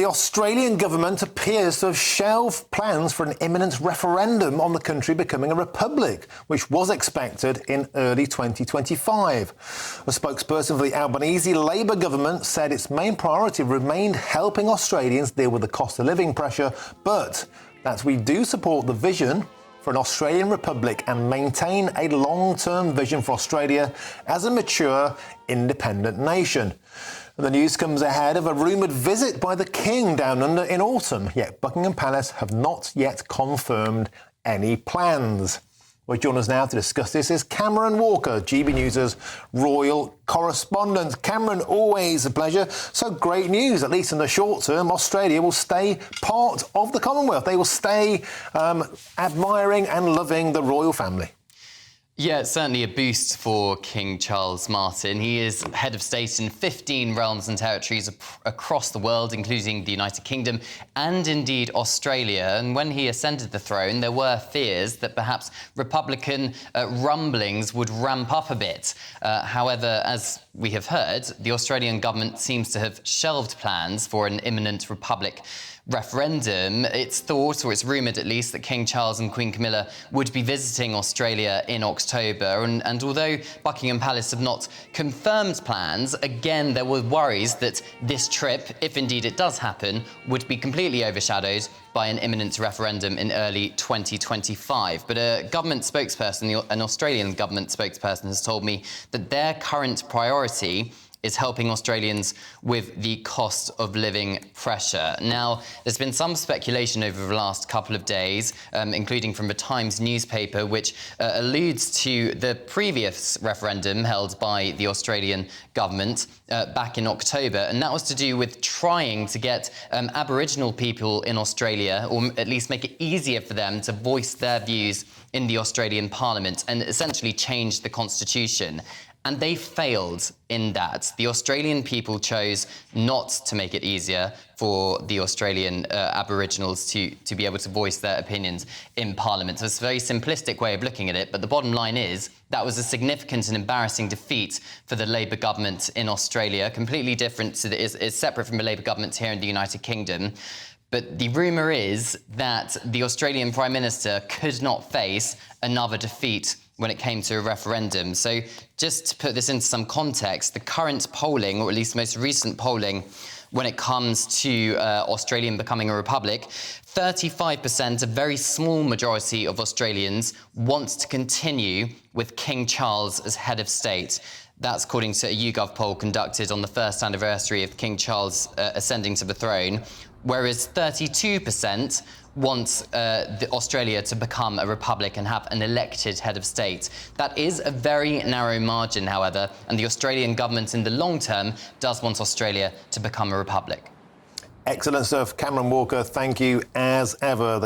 the Australian government appears to have shelved plans for an imminent referendum on the country becoming a republic, which was expected in early 2025. A spokesperson for the Albanese Labour government said its main priority remained helping Australians deal with the cost of living pressure, but that we do support the vision for an Australian republic and maintain a long-term vision for Australia as a mature, independent nation. The news comes ahead of a rumoured visit by the King down under in autumn, yet Buckingham Palace have not yet confirmed any plans. Well, joining us now to discuss this is Cameron Walker, GB News' royal correspondent. Cameron, always a pleasure. So great news, at least in the short term, Australia will stay part of the Commonwealth. They will stay admiring and loving the royal family. Yeah, it's certainly a boost for King Charles Martin. He is head of state in 15 realms and territories across the world, including the United Kingdom and indeed Australia. And when he ascended the throne, there were fears that perhaps Republican rumblings would ramp up a bit. However, as we have heard, the Australian government seems to have shelved plans for an imminent republic referendum. It's thought, or it's rumoured at least, that King Charles and Queen Camilla would be visiting Australia in October. And although Buckingham Palace have not confirmed plans, again, there were worries that this trip, if indeed it does happen, would be completely overshadowed by an imminent referendum in early 2025. But a government spokesperson, an Australian government spokesperson, has told me that their current priority is helping Australians with the cost of living pressure. Now, there's been some speculation over the last couple of days, including from the Times newspaper, which alludes to the previous referendum held by the Australian government back in October, and that was to do with trying to get Aboriginal people in Australia, or at least make it easier for them to voice their views in the Australian Parliament and essentially change the constitution. And they failed in that. The Australian people chose not to make it easier for the Australian Aboriginals to be able to voice their opinions in Parliament. So it's a very simplistic way of looking at it, but the bottom line is that was a significant and embarrassing defeat for the Labour government in Australia, completely different to is separate from the Labour government here in the United Kingdom. But the rumour is that the Australian Prime Minister could not face another defeat when it came to a referendum. So just to put this into some context, the current polling, or at least most recent polling, when it comes to Australia becoming a republic, 35%, a very small majority of Australians, want to continue with King Charles as head of state. That's according to a YouGov poll conducted on the first anniversary of King Charles ascending to the throne, whereas 32% want Australia to become a republic and have an elected head of state. That is a very narrow margin, however, and the Australian government in the long term does want Australia to become a republic. Excellent stuff. Cameron Walker, thank you as ever.